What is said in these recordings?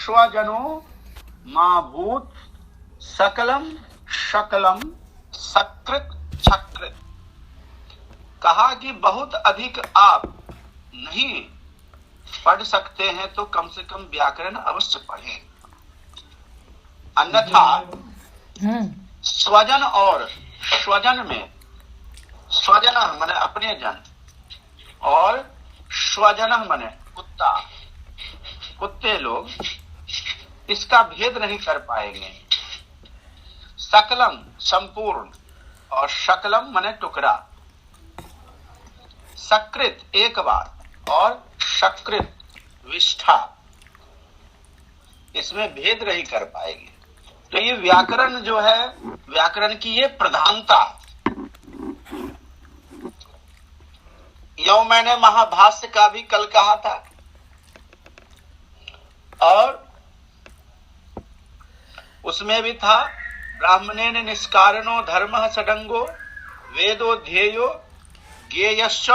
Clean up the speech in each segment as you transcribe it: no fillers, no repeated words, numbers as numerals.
स्वजनो माँ भूत सकलम शकलम सकृत छकृत। कहा कि बहुत अधिक आप नहीं पढ़ सकते हैं तो कम से कम व्याकरण अवश्य पढ़ें, अन्यथा स्वजन और स्वजन में स्वजन माने अपने जन और स्वजन माने कुत्ता, कुत्ते लोग इसका भेद नहीं कर पाएंगे। सकलम संपूर्ण और शकलम माने टुकड़ा, सकृत एक बार और सकृत विष्ठा, इसमें भेद नहीं कर पाएंगे। तो ये व्याकरण जो है, व्याकरण की ये प्रधानता। यो मैंने महाभाष्य का भी कल कहा था, और उसमें भी था ब्राह्मणेन निष्कारणो धर्मः षडंगो वेदो ध्येयो ज्ञेयश्च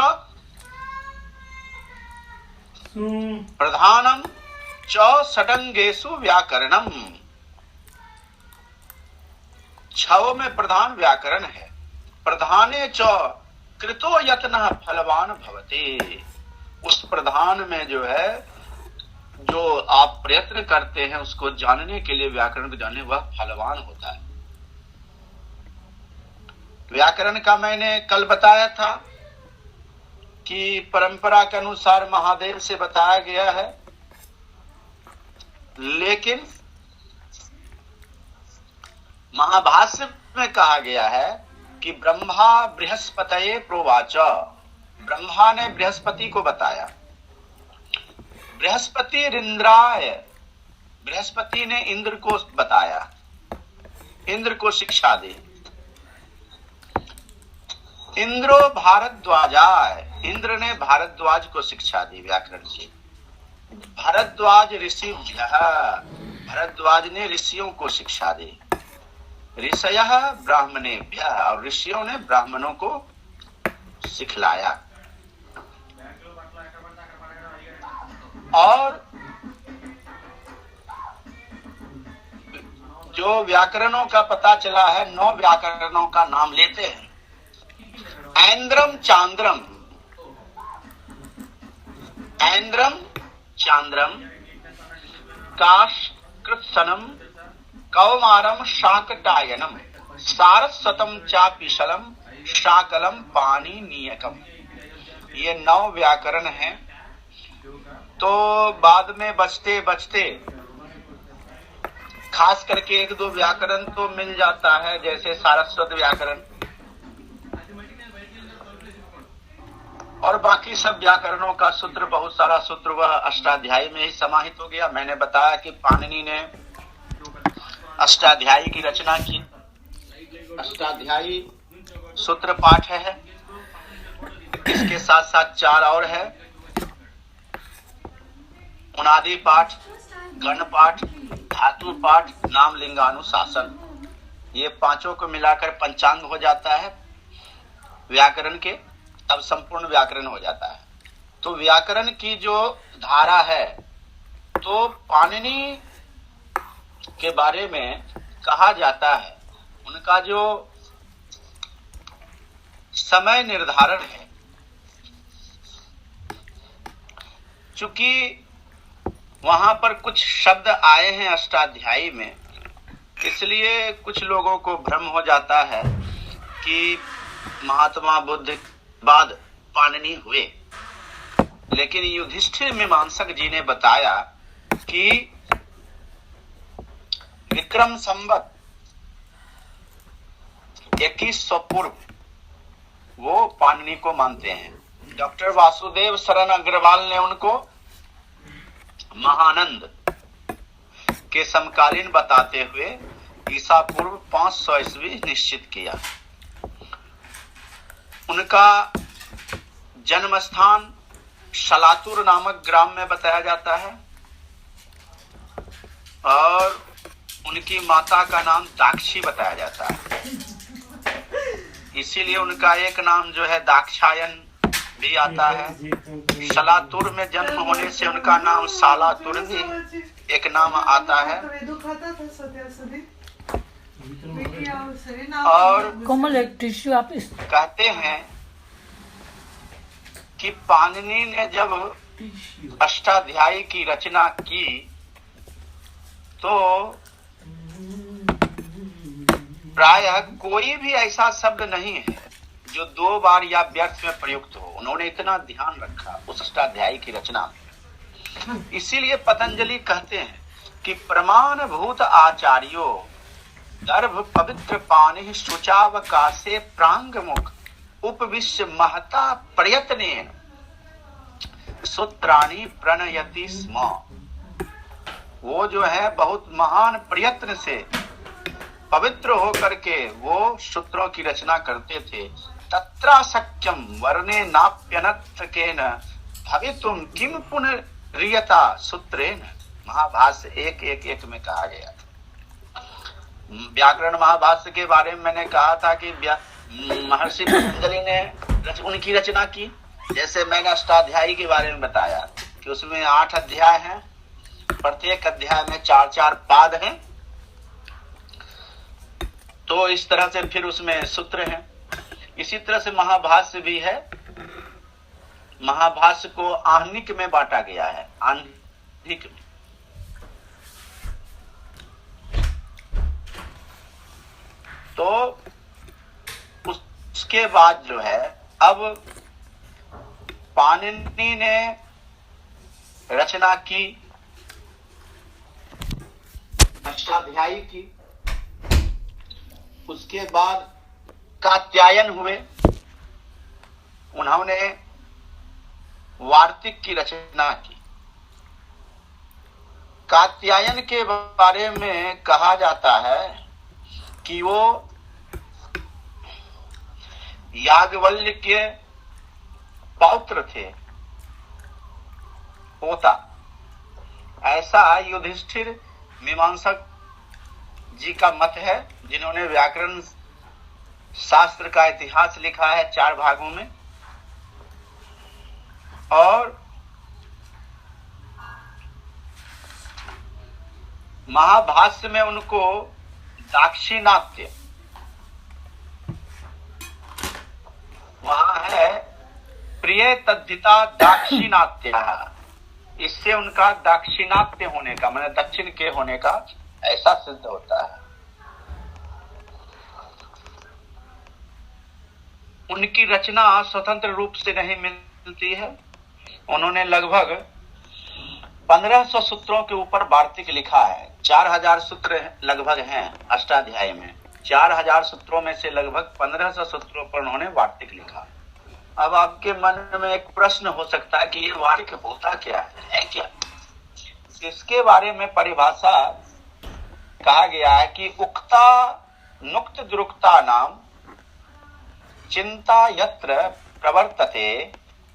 प्रधानम च षडंगेषु व्याकरणम। छव में प्रधान व्याकरण है। प्रधाने च कृतो यत्नः फलवान भवते। उस प्रधान में जो है, जो आप प्रयत्न करते हैं उसको जानने के लिए, व्याकरण को जानने, वह फलवान होता है। व्याकरण का मैंने कल बताया था कि परंपरा के अनुसार महादेव से बताया गया है, लेकिन महाभाष्य में कहा गया है कि ब्रह्मा बृहस्पतये प्रोवाच। ब्रह्मा ने बृहस्पति को बताया, बृहस्पति इंद्राय, बृहस्पति ने इंद्र को बताया, इंद्र को शिक्षा दी। इंद्रो भारद्वाजाय, इंद्र ने भारद्वाज को शिक्षा दी व्याकरण से। भारद्वाज ऋषि, भारद्वाज ने ऋषियों को शिक्षा दी। ऋषयः ब्राह्मणेभ्यः, और ऋषियों ने ब्राह्मणों को सिखलाया। और जो व्याकरणों का पता चला है, 9 व्याकरणों का नाम लेते हैं। ऐन्द्रम चांद्रम, ऐन्द्रम चांद्रम, काशकृत्सनम, कौमारम शाकटायनम, सारस्वतम चापिशलम, शाकलम पाणिनीयकम। ये 9 व्याकरण हैं। तो बाद में बचते बचते खास करके 1-2 व्याकरण तो मिल जाता है, जैसे सारस्वत व्याकरण, और बाकी सब व्याकरणों का सूत्र, बहुत सारा सूत्र वह अष्टाध्यायी में ही समाहित हो गया। मैंने बताया कि पाणिनि ने अष्टाध्यायी की रचना की। अष्टाध्यायी सूत्र पाठ है, इसके साथ साथ 4 और है, उनादि पाठ, गण पाठ, धातु पाठ, नाम लिंगानुशासन। ये 5 को मिलाकर पंचांग हो जाता है व्याकरण के, तब संपूर्ण व्याकरण हो जाता है। तो व्याकरण की जो धारा है, तो पाणिनि के बारे में कहा जाता है, उनका जो समय निर्धारण है, चूंकि वहां पर कुछ शब्द आए हैं अष्टाध्यायी में, इसलिए कुछ लोगों को भ्रम हो जाता है कि महात्मा बुद्ध बाद पाणिनि हुए। लेकिन युधिष्ठिर मीमांसक जी ने बताया कि विक्रम संवत 2100 पूर्व वो पाणिनि को मानते हैं। डॉक्टर वासुदेव शरण अग्रवाल ने उनको महानंद के समकालीन बताते हुए ईसा पूर्व 500 ईस्वी निश्चित किया। उनका जन्म स्थान शलातुर नामक ग्राम में बताया जाता है, और उनकी माता का नाम दाक्षी बताया जाता है। इसीलिए उनका एक नाम जो है दाक्षायन भी आता है। सलातुर में जन्म होने से उनका नाम सालातुर भी एक नाम आता है। और कोमल एक टिश्यू आप कहते हैं कि पाणिनि ने जब अष्टाध्यायी की रचना की तो प्रायः कोई भी ऐसा शब्द नहीं है जो 2 बार या व्यर्थ में प्रयुक्त हो। उन्होंने इतना ध्यान रखा उस अष्टाध्यायी की रचना में। इसीलिए पतंजलि कहते हैं कि प्रमाण भूत आचार्यो गर्भ पवित्र पानि शुचावकाशे प्रांग मुख उपविश्य महता प्रयत्नेन सूत्राणि प्रणयति स्म। वो जो है बहुत महान प्रयत्न से पवित्र होकर के वो सूत्रों की रचना करते थे। तत्रा शक्यम वर्णे नाप्यनत्केन भवितुम किम पुनरियता सूत्रेण। महाभाष्य 1:1 में कहा गया था। व्याकरण महाभाष्य के बारे में मैंने कहा था कि महर्षि पतंजलि ने उनकी रचना की। जैसे मैंने अष्टाध्यायी के बारे में बताया कि उसमें 8 अध्याय हैं, प्रत्येक अध्याय में 4-4 पाद हैं। तो इस तरह से फिर उसमें सूत्र हैं। इसी तरह से महाभाष्य भी है। महाभाष्य को आहनिक में बांटा गया है, आहनिक में। तो उसके बाद जो है अब पाणिनि ने रचना की अष्टाध्यायी की। उसके बाद कात्यायन हुए, उन्होंने वार्तिक की रचना की। कात्यायन के बारे में कहा जाता है कि वो याज्ञवल्क्य के पौत्र थे, पोता। ऐसा युधिष्ठिर मीमांसक जी का मत है, जिन्होंने व्याकरण शास्त्र का इतिहास लिखा है 4 भागों में। और महाभाष्य में उनको दाक्षिणात्य, वहां है प्रिय तद्धिता दाक्षिणात्य। इससे उनका दाक्षिणात्य होने का माने दक्षिण के होने का ऐसा सिद्ध होता है। उनकी रचना स्वतंत्र रूप से नहीं मिलती है। उन्होंने लगभग 1500 सूत्रों के ऊपर वार्तिक लिखा है। 4000 सूत्र लगभग हैं अष्टाध्यायी में। 4000 सूत्रों में से लगभग 1500 सूत्रों पर उन्होंने वार्तिक लिखा। अब आपके मन में एक प्रश्न हो सकता है कि ये वार्तिक होता क्या है क्या? इसके बारे में परिभाषा कहा गया है कि उक्ता नुक्त दुरुक्ता नाम चिंता यत्र प्रवर्तते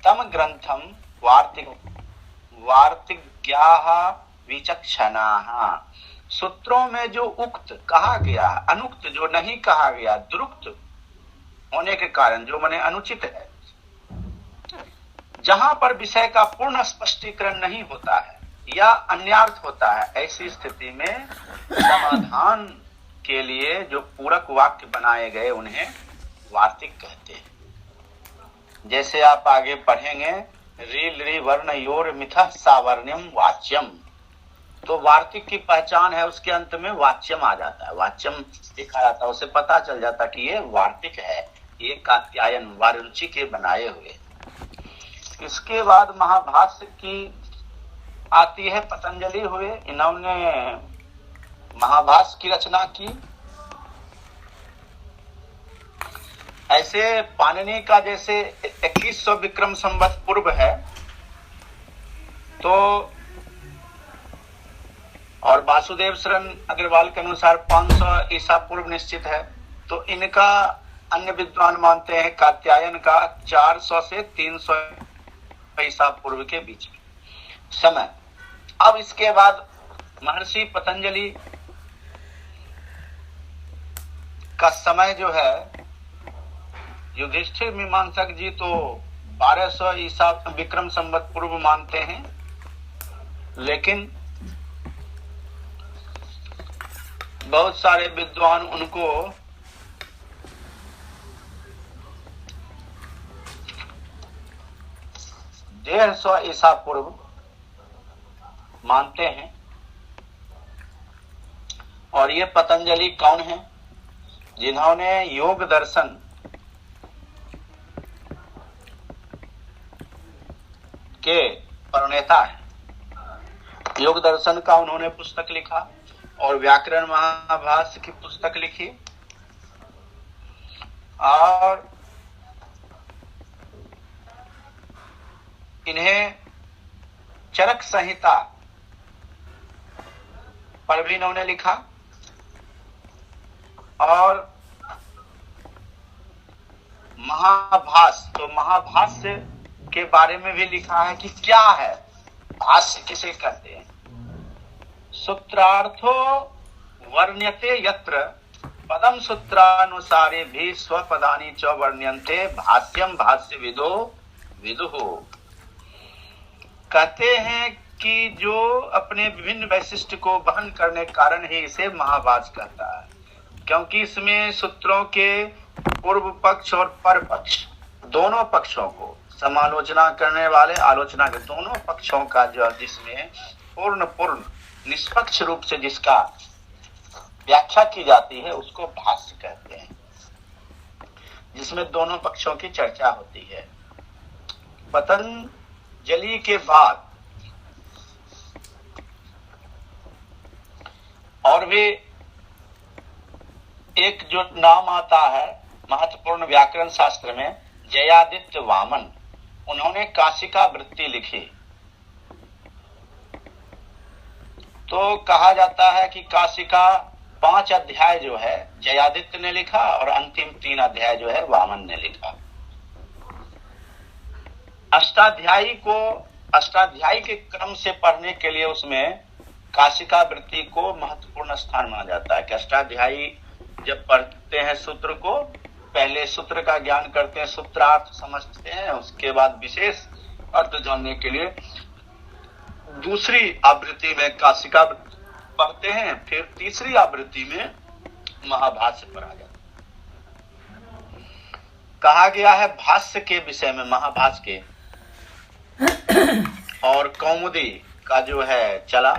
तम ग्रंथम वार्तिक वार्तिज्ञाः विचक्षणाः। सूत्रों में जो उक्त कहा गया, अनुक्त जो नहीं कहा गया, दुरुक्त होने के कारण जो माने अनुचित है, जहां पर विषय का पूर्ण स्पष्टीकरण नहीं होता है या अन्यार्थ होता है, ऐसी स्थिति में समाधान के लिए जो पूरक वाक्य बनाए गए उन्हें वार्तिक कहते हैं। जैसे आप आगे पढ़ेंगे रील री वर्ण योर मिथ सावर्ण्यम वाच्यम, तो वार्तिक की पहचान है उसके अंत में वाच्यम आ जाता है, वाच्यम लिखा जाता है। उसे पता चल जाता कि ये वार्तिक है, ये कात्यायन वारुचि के बनाए हुए। इसके बाद महाभाष्य की आती है, पतंजलि हुए, इन्होंने महाभाष्य की रचना की। ऐसे पाणिनि का जैसे 2100 विक्रम संवत पूर्व है, तो और वासुदेव शरण अग्रवाल के अनुसार 500 ईसा पूर्व निश्चित है। तो इनका अन्य विद्वान मानते हैं कात्यायन का 400 से 300 ईसा पूर्व के बीच में समय। अब इसके बाद महर्षि पतंजलि का समय जो है, युधिष्ठिर मीमांसक जी तो 1200 ईसा विक्रम संवत पूर्व मानते हैं, लेकिन बहुत सारे विद्वान उनको 150 ईसा पूर्व मानते हैं। और ये पतंजलि कौन है? जिन्होंने योग दर्शन के प्रणेता है। योग दर्शन का उन्होंने पुस्तक लिखा और व्याकरण महाभाष्य की पुस्तक लिखी और इन्हें चरक संहिता पर भी इन्होंने लिखा और महाभाष्य, तो महाभाष्य के बारे में भी लिखा है कि क्या है भाष्य, किसे कहते हैं। सूत्रार्थो वर्ण्यते यत्र पदम सूत्रानुसारे भी स्वपदानि च वर्ण्यन्ते भाष्यम भाष्य विदो विदुः। कहते हैं कि जो अपने विभिन्न वैशिष्ट को वहन करने के कारण ही इसे महाभाष्य कहता है, क्योंकि इसमें सूत्रों के पूर्व पक्ष और पर पक्ष दोनों पक्षों को समालोचना करने वाले आलोचना के दोनों पक्षों का जो जिसमें पूर्ण निष्पक्ष रूप से जिसका व्याख्या की जाती है उसको भाष्य कहते हैं, जिसमें दोनों पक्षों की चर्चा होती है। पतंजलि के बाद और भी एक जो नाम आता है महत्वपूर्ण व्याकरण शास्त्र में, जयादित्य वामन, उन्होंने काशिका वृत्ति लिखी। तो कहा जाता है कि काशिका 5 अध्याय जो है जयादित्य ने लिखा और अंतिम 3 अध्याय जो है वामन ने लिखा। अष्टाध्यायी के क्रम से पढ़ने के लिए उसमें काशिका वृत्ति को महत्वपूर्ण स्थान माना जाता है कि अष्टाध्यायी जब पढ़ते हैं सूत्र को, पहले सूत्र का ज्ञान करते हैं, सूत्रार्थ समझते हैं, उसके बाद विशेष अर्थ जानने के लिए दूसरी आवृत्ति में काशिका पढ़ते हैं, फिर तीसरी आवृत्ति में महाभाष्य पढ़ा जाता है। कहा गया है भाष्य के विषय में, महाभाष्य के और कौमुदी का जो है चला,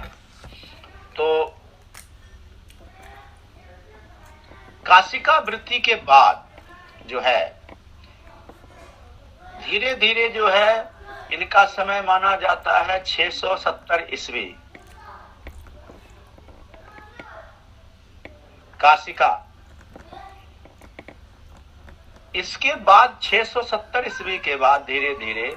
तो काशिका वृत्ति के बाद जो है धीरे धीरे जो है इनका समय माना जाता है 670 ईस्वी। काशिका, इसके बाद 670 ईस्वी के बाद धीरे धीरे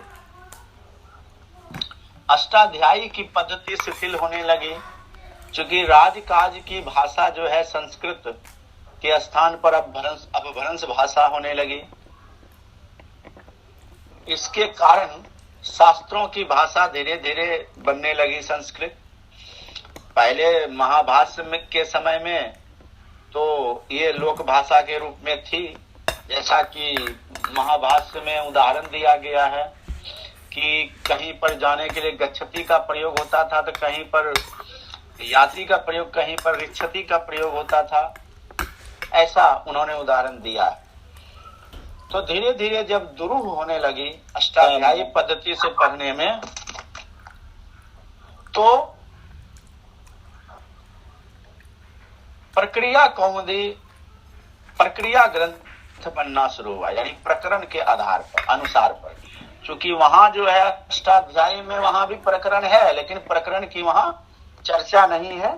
अष्टाध्यायी की पद्धति शिथिल होने लगी, क्योंकि राजकाज की भाषा जो है संस्कृत के स्थान पर अपभ्रंश भाषा होने लगी। इसके कारण शास्त्रों की भाषा धीरे धीरे बनने लगी संस्कृत। पहले महाभाष्य के समय में तो ये लोक भाषा के रूप में थी, जैसा कि महाभाष्य में उदाहरण दिया गया है कि कहीं पर जाने के लिए गच्छति का प्रयोग होता था, तो कहीं पर यात्री का प्रयोग, कहीं पर रिच्छति का प्रयोग होता था, ऐसा उन्होंने उदाहरण दिया। तो धीरे धीरे जब दुरूह होने लगी अष्टाध्यायी पद्धति से पढ़ने में, तो प्रक्रिया कौमुदी प्रक्रिया ग्रंथ बनना शुरू हुआ, यानी प्रकरण के आधार पर अनुसार पर। चूंकि वहां जो है अष्टाध्यायी में वहां भी प्रकरण है, लेकिन प्रकरण की वहां चर्चा नहीं है।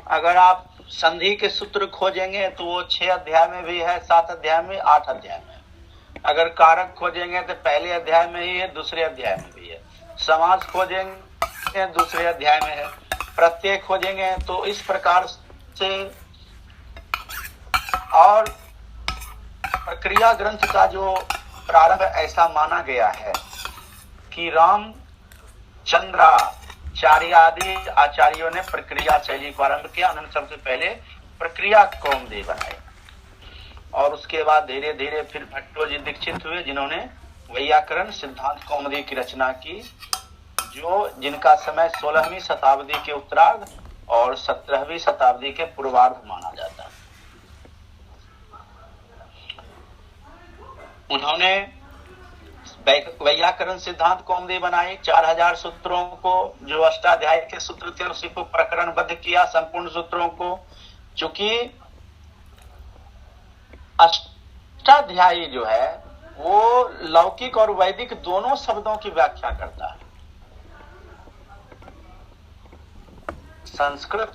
अगर आप संधि के सूत्र खोजेंगे तो वो 6 अध्याय में भी है, 7 अध्याय में, 8 अध्याय में। अगर कारक खोजेंगे तो पहले अध्याय में ही है, दूसरे अध्याय में भी है। समास खोजेंगे दूसरे अध्याय में है। प्रत्यय खोजेंगे तो इस प्रकार से। और प्रक्रिया ग्रंथ का जो प्रारंभ ऐसा माना गया है कि रामचंद्राचार्य आदि आचार्यों ने प्रक्रिया शैली को आरंभ किया। उन्होंने सबसे पहले प्रक्रिया कौमुदी बनाई और उसके बाद धीरे धीरे फिर भट्टो जी दीक्षित हुए, जिन्होंने वैयाकरण सिद्धांत कौमुदी की रचना की, जिनका समय 16वीं शताब्दी के उत्तरार्ध और 17वीं शताब्दी के पूर्वार्ध माना जाता है। उन्होंने वैयाकरण सिद्धांत कौमुदी बनाई। 4000 सूत्रों को, जो अष्टाध्यायी के सूत्र थे, उसी को प्रकरणबद्ध किया, संपूर्ण सूत्रों को। चूंकि अष्टाध्यायी जो है वो लौकिक और वैदिक दोनों शब्दों की व्याख्या करता है। संस्कृत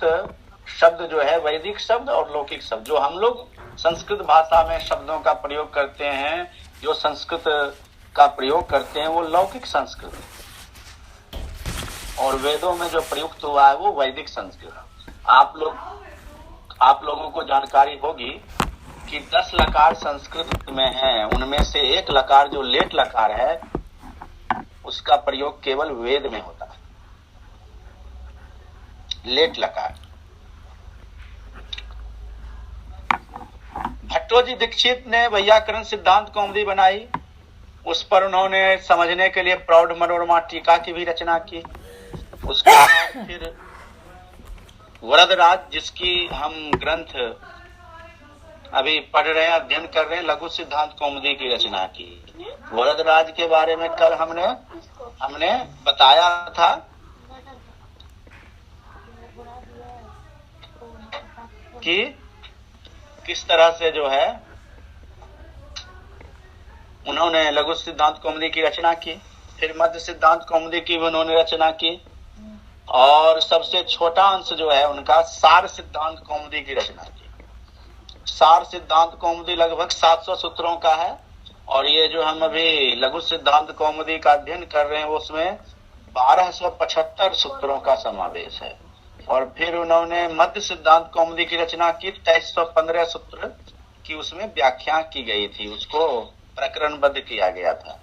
शब्द जो है वैदिक शब्द और लौकिक शब्द, जो हम लोग संस्कृत भाषा में शब्दों का प्रयोग करते हैं, जो संस्कृत का प्रयोग करते हैं वो लौकिक संस्कृत, और वेदों में जो प्रयुक्त हुआ है वो वैदिक संस्कृत। आप लोगों को जानकारी होगी कि 10 लकार संस्कृत में हैं, उनमें से एक लकार जो लेट लकार है उसका प्रयोग केवल वेद में होता है, लेट लकार। भट्टोजी दीक्षित ने वैयाकरण सिद्धांत कौमुदी बनाई। उस पर उन्होंने समझने के लिए प्रौढ़ मनोरमा टीका की भी रचना की। उसके बाद फिर वरदराज, जिसकी हम ग्रंथ अभी पढ़ रहे हैं, अध्ययन कर रहे हैं, लघु सिद्धांत कौमुदी की रचना की। वरदराज के बारे में कल हमने बताया था कि किस तरह से जो है उन्होंने लघु सिद्धांत कौमुदी की रचना की। फिर मध्य सिद्धांत कौमुदी की उन्होंने रचना की, और सबसे छोटा अंश जो है उनका सार सिद्धांत कौमुदी की रचना की। सार सिद्धांत कौमुदी लगभग 700 सूत्रों का है, और ये जो हम अभी लघु सिद्धांत कौमुदी का अध्ययन कर रहे हैं उसमें 1275 सूत्रों का समावेश है। और फिर उन्होंने मध्य सिद्धांत कौमुदी की रचना की, 2315 सूत्र की उसमें व्याख्या की गई थी, उसको प्रकरणबद्ध किया गया था।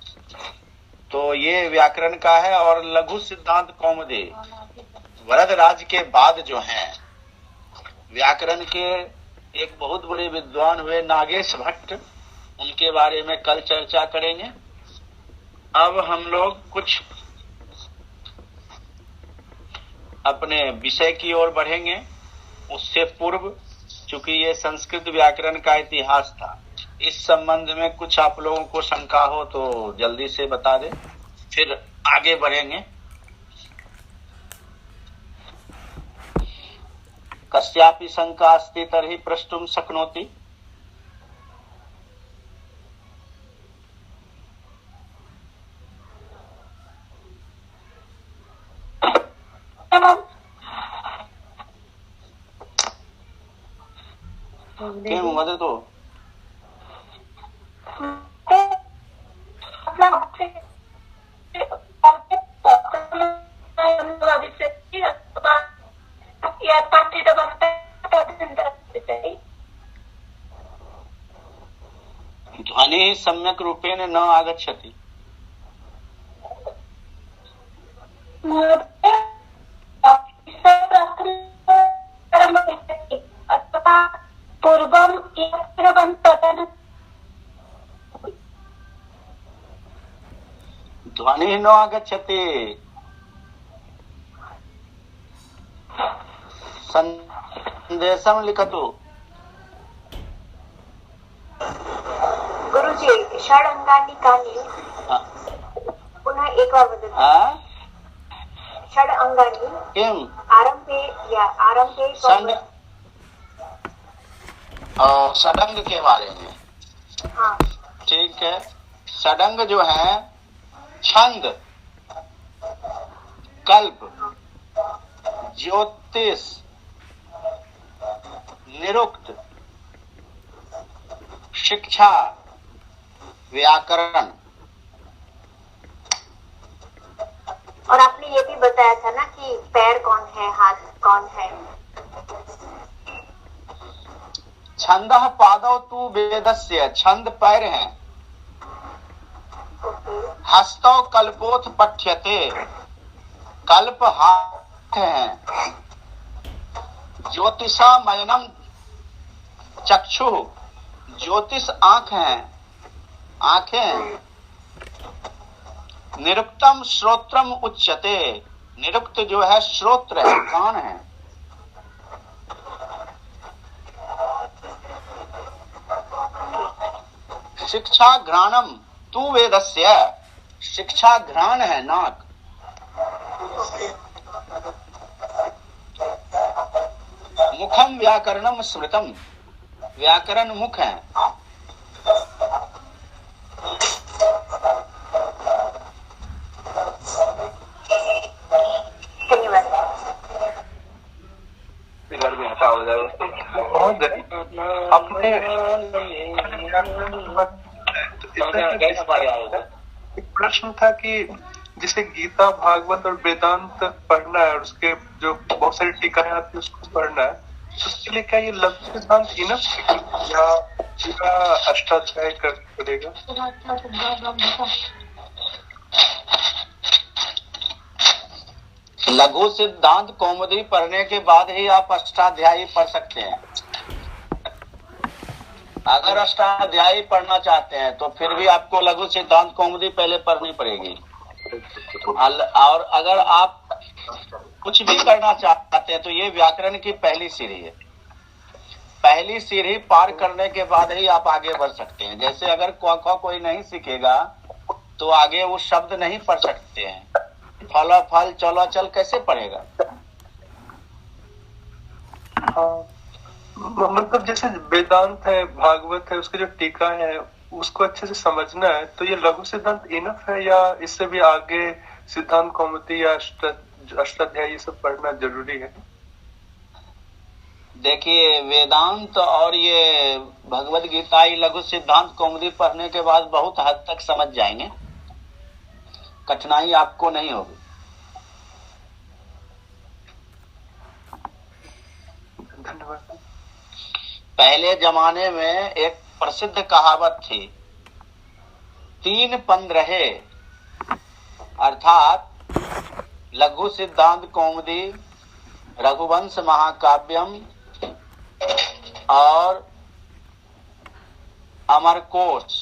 तो ये व्याकरण का है। और लघु सिद्धांत कौमुदी वरदराज के बाद जो है व्याकरण के एक बहुत बड़े विद्वान हुए नागेश भट्ट, उनके बारे में कल चर्चा करेंगे। अब हम लोग कुछ अपने विषय की ओर बढ़ेंगे। उससे पूर्व, चूंकि ये संस्कृत व्याकरण का इतिहास था, इस संबंध में कुछ आप लोगों को शंका हो तो जल्दी से बता दें, फिर आगे बढ़ेंगे। कस्यापि शंका अस्ति तर्हि प्रष्टुम शक्नोति। किं वदतु? ध्वनि सम्यक् रूपेण न आगच्छति। ध्वनि न आगच्छति। संदेशं लिखतु। गुरुजी, षड अंगानी कानी पुनः एक बार वदतु। षड अंगानी किम? आरंभे षडंग के बारे में। हाँ, ठीक है। षडंग जो है छंद, कल्प, ज्योतिष, निरुक्त, शिक्षा, व्याकरण। और आपने ये भी बताया था ना कि पैर कौन है, हाथ कौन है। छंदः पादौ तु वेदस्य, छंद पैर हैं। हस्तौ कल्पोथ पठ्यते, कल्प हाथ हैं। ज्योतिषा मयनम चक्षु, ज्योतिष आंख हैं, आंखें। निरुक्तम श्रोत्रम उच्यते। निरुक्त जो है श्रोत्र है, कान है। शिक्षा घ्राणम तू वेदस्य। शिक्षा घ्राण है, नाक। मुखम व्याकरणम स्मृतम। व्याकरण मुख है। अपने एक प्रश्न था कि जिसे गीता, भागवत और वेदांत पढ़ना है और उसके जो बहुत सारी टीकाएं आती है उसको पढ़ना है, तो उसके लिए क्या ये लघु सिद्धांत इनफ या पूरा अष्टाध्याय करना पड़ेगा? लघु सिद्धांत कौमुदी पढ़ने के बाद ही आप अष्टाध्यायी पढ़ सकते हैं। अगर अष्टाध्यायी पढ़ना चाहते हैं तो फिर भी आपको लघु सिद्धांत कौमुदी पहले पढ़नी पड़ेगी। और अगर आप कुछ भी करना चाहते हैं तो ये व्याकरण की पहली सीढ़ी है। पहली सीढ़ी पार करने के बाद ही आप आगे बढ़ सकते हैं। जैसे अगर क कोई नहीं सीखेगा तो आगे वो शब्द नहीं पढ़ सकते हैं। फल फल चलो चल कैसे पढ़ेगा? हाँ, मतलब जैसे वेदांत है, भागवत है, उसके जो टीका है उसको अच्छे से समझना है, तो ये लघु सिद्धांत इनफ है या इससे भी आगे सिद्धांत कौमुदी या अष्टाध्यायी ये सब पढ़ना जरूरी है? देखिए, वेदांत और ये भगवत गीता, ये लघु सिद्धांत कौमुदी पढ़ने के बाद बहुत हद तक समझ जाएंगे, कठिनाई आपको नहीं होगी। धन्यवाद। पहले जमाने में एक प्रसिद्ध कहावत थी, 3 पंद रहे, अर्थात लघु सिद्धांत कौमुदी, रघुवंश महाकाव्यम और अमरकोश,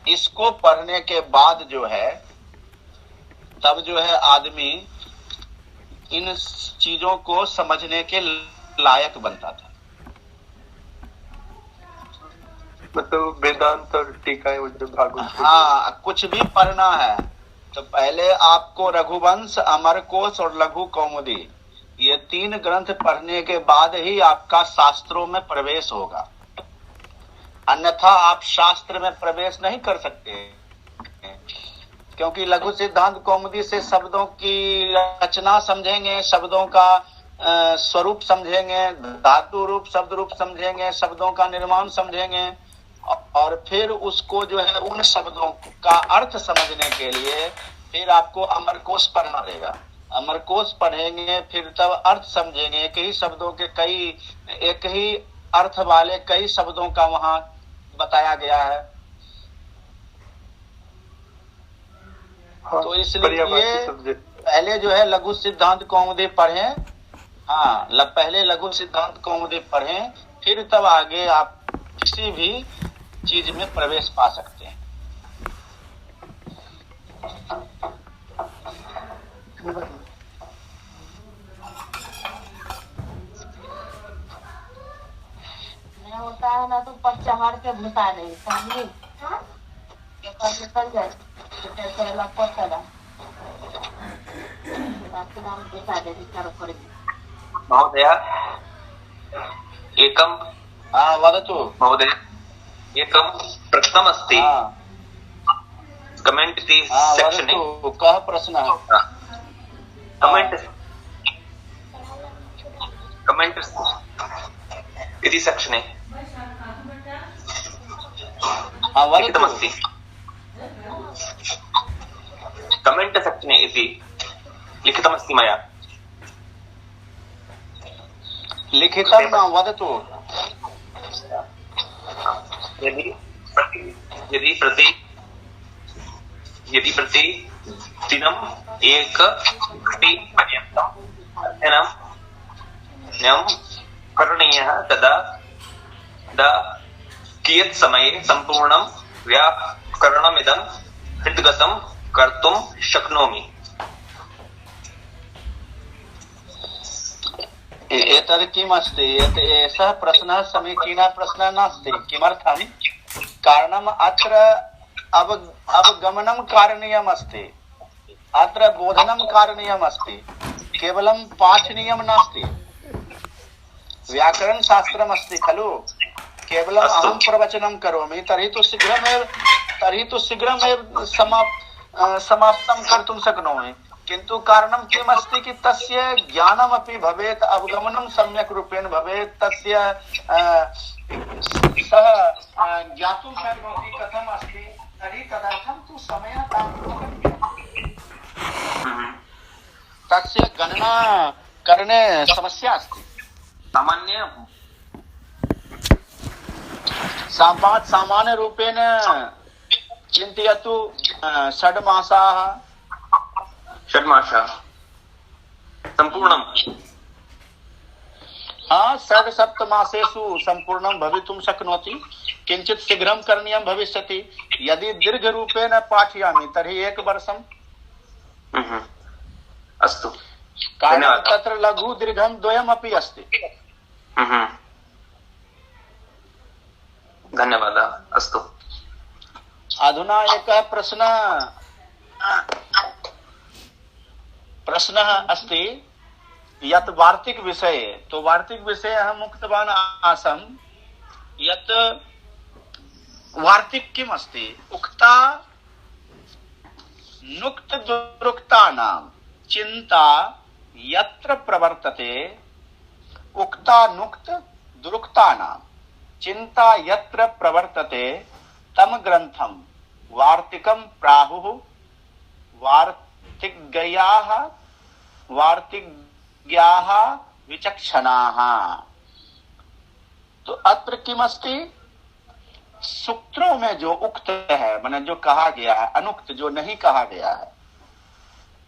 इसको पढ़ने के बाद जो है तब जो है आदमी इन चीजों को समझने के लायक बनता था। मतलब वेदांत और टीकाएं, भागवत, हाँ, कुछ भी पढ़ना है तो पहले आपको रघुवंश, अमरकोश और लघु कौमुदी, ये 3 ग्रंथ पढ़ने के बाद ही आपका शास्त्रों में प्रवेश होगा। अन्यथा आप शास्त्र में प्रवेश नहीं कर सकते, क्योंकि लघु सिद्धांत कौमुदी से शब्दों की रचना समझेंगे, शब्दों का स्वरूप समझेंगे, धातु रूप, शब्द रूप समझेंगे, शब्दों का निर्माण समझेंगे, और फिर उसको जो है उन शब्दों का अर्थ समझने के लिए फिर आपको अमरकोश पढ़ना पड़ेगा। अमरकोश पढ़ेंगे, फिर तब अर्थ समझेंगे। एक ही शब्दों के एक ही अर्थ वाले कई शब्दों का वहां बताया गया है। तो इसलिए पहले जो है लघु सिद्धांत कौमुदी पढ़ें। हाँ, पहले लघु सिद्धांत कौमुदी पढ़ें, फिर तब आगे आप किसी भी चीज में प्रवेश पा सकते हैं। होता है ना तो पर चढ़ के घुसा नहीं, समझी? चल जाए महोदय, एकं वदतु महोदय, एकं प्रश्नमस्ति। कमेंट इति सेक्षने। कः प्रश्नः? कमेंट इति सेक्षने लिखितमस्ति। कमेंट सेक्षने इति लिखितमस्ति मया। लिखितं वदतु। यदि प्रति दिनम् एक घटी पर्यन्तम् अध्ययनं करणीयः, तदा कियत् समये सम्पूर्णं व्याकरणमिदं हृद्गतं कर्तुं शक्नोमि। एतद् किमस्ति? एषः प्रश्नः समीचीनः प्रश्नः नास्ति। किमर्थं? कारणम् अत्र अवगमनं कारणीयम् अस्ति, अत्र बोधनं कारणीयम् अस्ति, केवलं पाठनीयं नास्ति। व्याकरणशास्त्रम् अस्ति खलु, केवलम् अहं प्रवचनं करोमि तर्हि तु शीघ्रमेव समाप्तं कर्तुं शक्नोमि। किन्तु कारणं किमस्ति कि तस्य ज्ञानमपि भवेत्, अवगमनं सम्यक् रूपेण भवेत्, तस्य सः ज्ञातुं शक्नोति कथम् अस्ति, तर्हि तदर्थं तु समयः तावत् तस्य गणना करणे समस्या अस्ति। सामान्य रूपेण चिन्तयतु 6 मासाः सम्पूर्णं। हाँ, 6-7 मासेषु सम्पूर्णं भवितुं शक्नोति। किञ्चित् शीघ्रं करणीयं भविष्यति। यदि दीर्घरूपेण पाठयामि तर्हि 1 वर्षम्। अस्तु, कारणं तत्र लघु दीर्घं द्वयमपि अस्ति। धन्यवादः। अस्तु, अधुना एकः प्रश्नः अस्ति यत् वार्तिक विषये। तो वार्तिक विषये अहम् उक्तवान् आसम् यत् वार्तिक किम् अस्ति? उक्ता नुक्त दुरुक्तानां चिन्ता यत्र प्रवर्तते, उक्ता नुक्त दुरुक्तानां चिन्ता यत्र प्रवर्तते तम ग्रंथम वार्तिकम प्राहुः वार्तिज्ञाः विचक्षणाः। तो अत्र किमस्ति? सूत्रों में जो उक्त है, माने जो कहा गया है, अनुक्त जो नहीं कहा गया है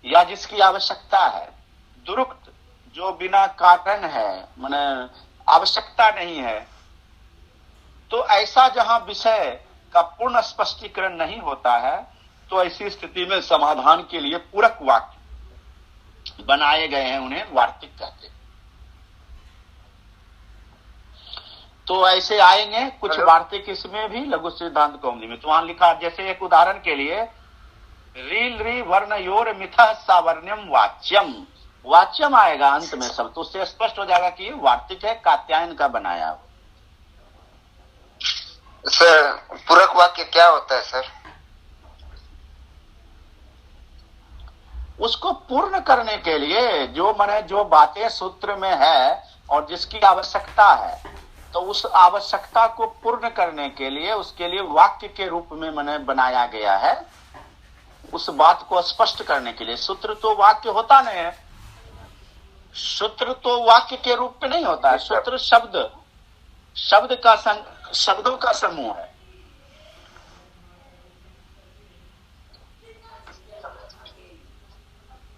या जिसकी आवश्यकता है, दुरुक्त जो बिना कारण है, माने आवश्यकता नहीं है, तो ऐसा जहां विषय का पूर्ण स्पष्टीकरण नहीं होता है तो ऐसी स्थिति में समाधान के लिए पूरक वाक्य बनाए गए हैं, उन्हें वार्तिक कहते हैं। तो ऐसे आएंगे कुछ वार्तिक इसमें भी लघु सिद्धांत कौमुदी में। तो वहां लिखा, जैसे एक उदाहरण के लिए, रील री वर्णयोर मिथः सावर्ण्यम वाच्यम, वाच्यम आएगा अंत में सब, तो उससे स्पष्ट हो जाएगा कि वार्तिक है, कात्यायन का बनाया हो। सर पूरक वाक्य क्या होता है सर? उसको पूर्ण करने के लिए जो बातें सूत्र में है और जिसकी आवश्यकता है, तो उस आवश्यकता को पूर्ण करने के लिए उसके लिए वाक्य के रूप में बनाया गया है। उस बात को स्पष्ट करने के लिए। सूत्र तो वाक्य होता नहीं है, सूत्र तो वाक्य के रूप में नहीं होता है। सूत्र शब्दों का समूह है।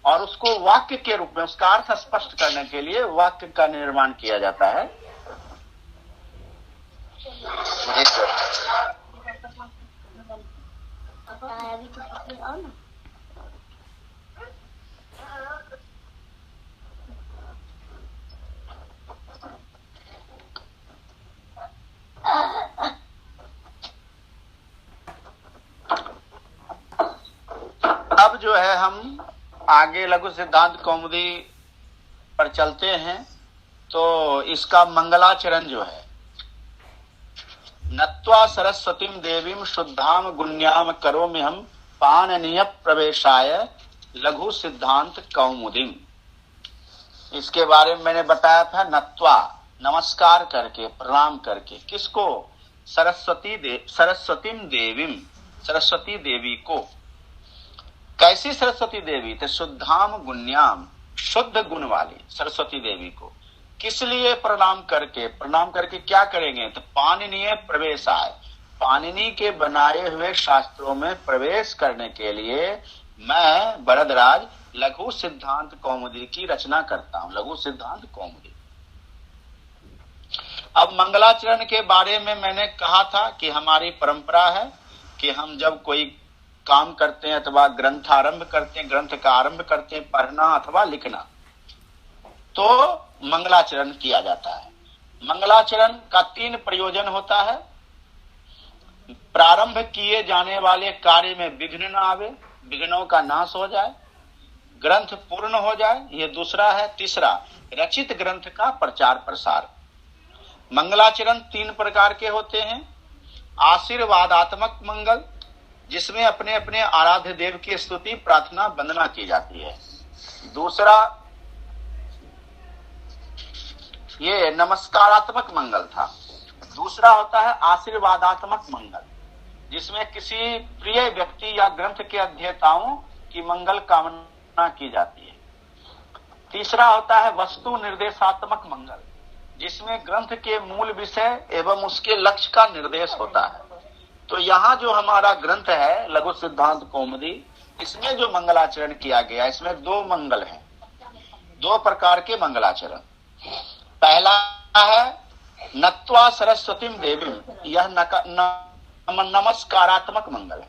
और उसको वाक्य के रूप में, उसका अर्थ स्पष्ट करने के लिए वाक्य का निर्माण किया जाता है। जी सर। अब जो है हम आगे लघु सिद्धांत कौमुदी पर चलते हैं। तो इसका मंगलाचरण जो है, नत्वा सरस्वतीम देवीम शुद्धाम गुण्याम करोमि हम पाणिनीय प्रवेशाय लघु सिद्धांत कौमुदीम। इसके बारे में मैंने बताया था। नत्वा, नमस्कार करके, प्रणाम करके, किसको? सरस्वतीम देवीम, सरस्वती देवी को। कैसी सरस्वती देवी? तो शुद्धाम गुण्याम, शुद्ध गुण वाली सरस्वती देवी को। किस लिए प्रणाम करके क्या करेंगे? तो पाणिनीय प्रवेशाय, पाणिनि के बनाए हुए शास्त्रों में प्रवेश करने के लिए मैं वरदराज लघु सिद्धांत कौमुदी की रचना करता हूं। लघु सिद्धांत कौमुदी। अब मंगलाचरण के बारे में मैंने कहा था कि हमारी परंपरा है कि हम जब कोई काम करते हैं अथवा ग्रंथ आरंभ करते हैं, ग्रंथ का आरंभ करते हैं, पढ़ना अथवा लिखना, तो मंगलाचरण किया जाता है। मंगलाचरण का 3 प्रयोजन होता है। प्रारंभ किए जाने वाले कार्य में विघ्न न आवे, विघ्नों का नाश हो जाए, ग्रंथ पूर्ण हो जाए, ये दूसरा है। तीसरा, रचित ग्रंथ का प्रचार प्रसार। मंगलाचरण 3 प्रकार के होते हैं। आशीर्वादात्मक मंगल, जिसमें अपने अपने आराध्य देव की स्तुति प्रार्थना वंदना की जाती है। दूसरा, ये नमस्कारात्मक मंगल था। दूसरा होता है आशीर्वादात्मक मंगल, जिसमें किसी प्रिय व्यक्ति या ग्रंथ के अध्येताओं की मंगल कामना की जाती है। तीसरा होता है वस्तु निर्देशात्मक मंगल, जिसमें ग्रंथ के मूल विषय एवं उसके लक्ष्य का निर्देश होता है। तो यहाँ जो हमारा ग्रंथ है लघु सिद्धांत कौमुदी, इसमें जो मंगलाचरण किया गया, इसमें 2 मंगल हैं, 2 प्रकार के मंगलाचरण। पहला है नत्वा सरस्वतीम देवीम, यह नमस्कारात्मक मंगल है।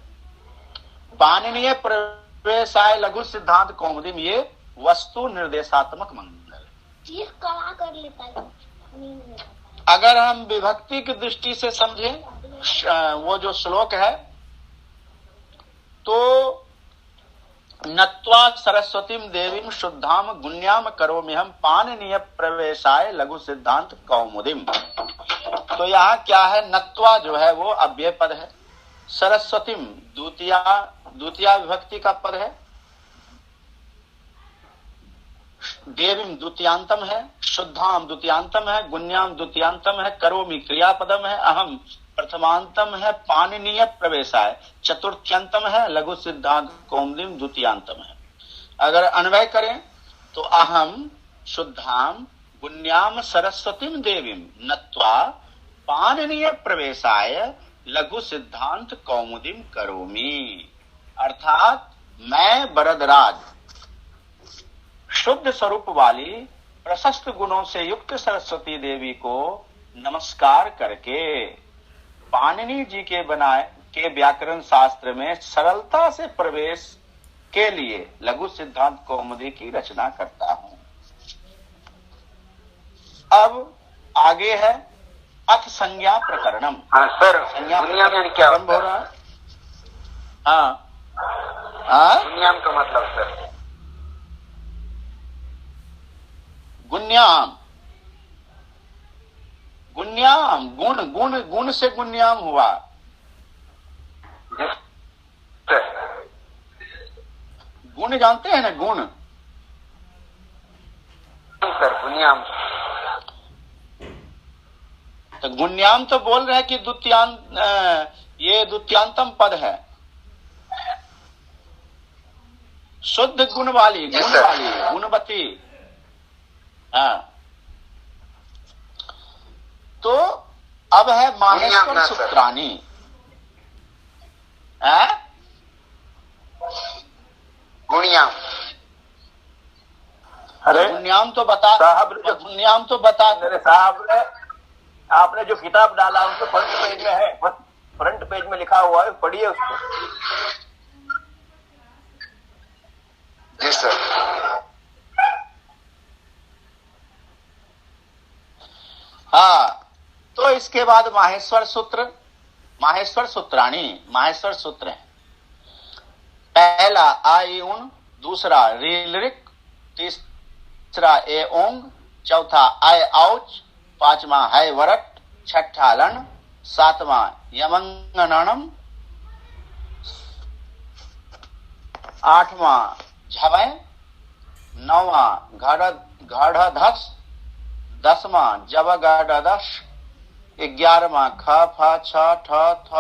पाणिनीय प्रवेशाय लघु सिद्धांत कौमुदीम, ये वस्तु निर्देशात्मक मंगल है। कर लेता है। अगर हम विभक्ति की दृष्टि से समझें वो जो श्लोक है, तो नत्वा सरस्वतीम देवीम शुद्धाम गुण्याम करोमि हम पाणिनीय प्रवेशाय लघु सिद्धांत कौमुदीम। तो यहाँ क्या है, नत्वा जो है वो अव्यय पद है, सरस्वतीम द्वितीया विभक्ति का पद है, देवीम द्वितीयांतम है, शुद्धाम द्वितीयांतम है, गुण्याम द्वितीयांतम है, करोमि क्रियापदम है, अहम प्रथमांतम है, पाणिनीय प्रवेशाय चतुर्थ्यंतम है, लघु सिद्धांत कौमुदीम द्वितीयांतम है। अगर अन्वय करें तो अहम शुद्धाम गुण्याम सरस्वतीम देवीम नत्वा पाणिनीय प्रवेशाय लघु सिद्धांत कौमुदीम करोमि। अर्थात मैं वरदराज शुद्ध स्वरूप वाली प्रशस्त गुणों से युक्त सरस्वती देवी को नमस्कार करके पाणिनि जी के बनाए के व्याकरण शास्त्र में सरलता से प्रवेश के लिए लघु सिद्धांत कौमुदी की रचना करता हूं। अब आगे है अथ संज्ञा प्रकरणम। हाँ सर, संज्ञा गुण्याम यानी क्या प्रारंभ हो होता रहा है? है। हाँ, गुण्याम का मतलब सर? गुण्याम, गुण्याम गुण, गुण गुण से गुण्याम हुआ। गुण जानते हैं ना, गुण। सर गुण्याम, तो गुण्याम तो बोल रहे हैं कि ये द्वितीयांतम पद है, शुद्ध गुण वाली, गुणवती। हाँ, तो अब है माहेश्वर सूत्राणी। गुण्याम। अरे गुण्याम तो बता साहब, गुण्याम तो बता मेरे साहब ने, आपने जो किताब डाला उसको फ्रंट पेज में है, फ्रंट पेज में लिखा हुआ है, पढ़िए उसको। जी सर। हाँ, तो इसके बाद माहेश्वर सूत्र, माहेश्वर सूत्राणी, माहेश्वर सूत्र है। पहला आ ई उन, दूसरा रीलरिक, तीसरा ए ओंग, चौथा आय औच, पांचवा है वरट, छठा लन, सातवां यमंगनम, आठवां झवय, नौवां घड़धस, दसवां जवगडदश, 11वां ख फ छ ठ थ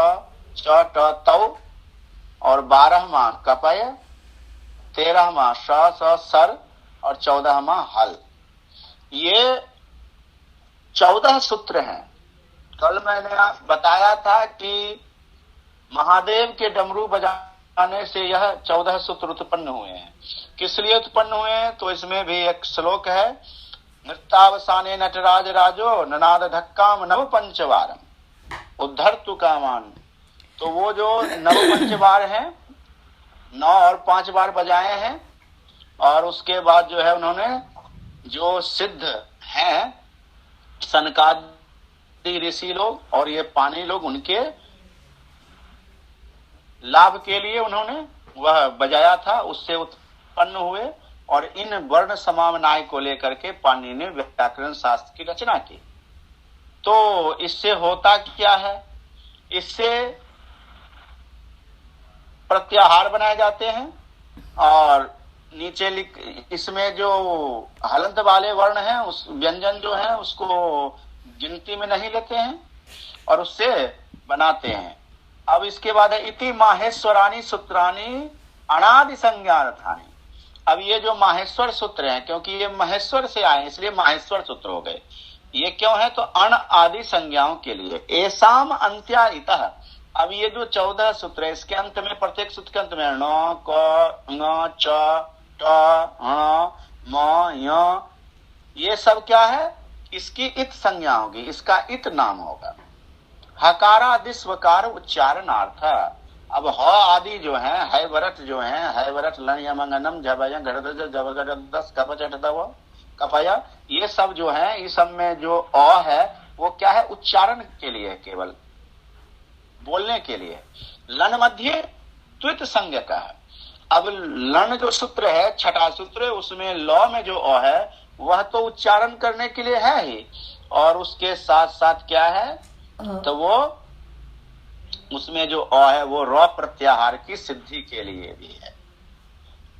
च ट तौ और 12वां कपय, 13वां श स सर और 14वां हल। ये 14 सूत्र हैं। कल मैंने बताया था कि महादेव के डमरू बजाने से यह 14 सूत्र उत्पन्न हुए हैं। किस लिए उत्पन्न हुए हैं? तो इसमें भी एक श्लोक है, नृत्यावसाने नटराज राजो ननाद धक्काम नव पंचवारम उद्धर तु कामान। तो वो जो नव पंचवार हैं 9 और 5 बार बजाए हैं। और उसके बाद जो है उन्होंने जो सिद्ध हैं सनकादि ऋषि लोग और ये पानी लोग, उनके लाभ के लिए उन्होंने वह बजाया था, उससे उत्पन्न हुए। और इन वर्ण समामनाय को लेकर के पाणिनि ने व्याकरण शास्त्र की रचना की। तो इससे होता क्या है, इससे प्रत्याहार बनाए जाते हैं और नीचे इसमें जो हलंत वाले वर्ण हैं, उस व्यंजन जो है उसको गिनती में नहीं लेते हैं और उससे बनाते हैं। अब इसके बाद है इति माहेश्वरानी सूत्रानी अनादि संज्ञार्थानी। अब ये जो माहेश्वर सूत्र हैं, क्योंकि ये महेश्वर से आए इसलिए माहेश्वर सूत्र हो गए। ये क्यों है, तो अण आदि संज्ञाओं के लिए। एसाम अंत्या इतः। अब ये जो 14 सूत्र है, इसके अंत में, प्रत्येक सूत्र के अंत में ण क ङ च ट ण म य, ये सब क्या है, इसकी इत संज्ञा होगी, इसका इत नाम होगा। हकारादि स्वकार उच्चारणार्थ। अब ह आदि जो है, है वरट जो है, है वरट लन यमंगनम झबय घड़द जबरदस कपचट दव कपया, ये सब जो है, इस सब में जो अ है वो क्या है, उच्चारण के लिए, केवल बोलने के लिए। लन मध्य त्वित संज्ञ का है। अब लन जो सूत्र है, छठा सूत्र, उसमें लौ में जो अ है वह तो उच्चारण करने के लिए है ही, और उसके साथ साथ क्या है, तो वो उसमें जो अ है वो र प्रत्याहार की सिद्धि के लिए भी है,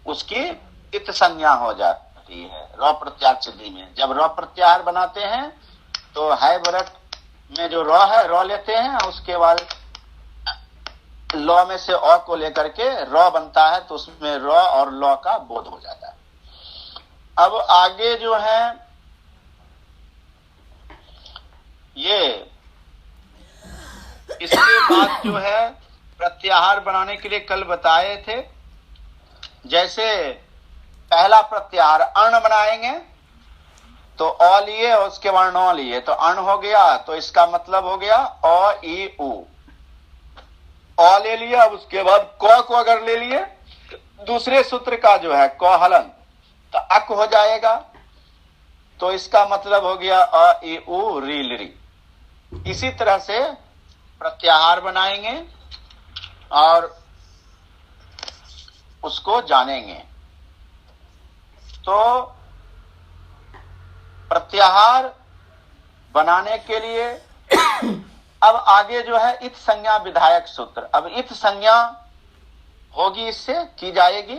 उसकी इत संज्ञा हो जाती है र प्रत्याहार सिद्धि में। जब र प्रत्याहार बनाते हैं तो है वरट में जो र है, र लेते हैं, उसके बाद लॉ में से अ को लेकर के र बनता है, तो उसमें र और लॉ का बोध हो जाता है। अब आगे जो है ये, इसके बाद जो है प्रत्याहार बनाने के लिए कल बताए थे, जैसे पहला प्रत्याहार अण बनाएंगे तो अ लिए और उसके बाद न लिए तो अण हो गया, तो इसका मतलब हो गया अ ई उ। अ ले लिया, अब उसके बाद क को अगर ले लिए दूसरे सूत्र का जो है क हलन, तो अक हो जाएगा, तो इसका मतलब हो गया अ ई उ री ली। इसी तरह से प्रत्याहार बनाएंगे और उसको जानेंगे। तो प्रत्याहार बनाने के लिए अब आगे जो है इत संज्ञा विधायक सूत्र। अब इत संज्ञा होगी, इससे की जाएगी।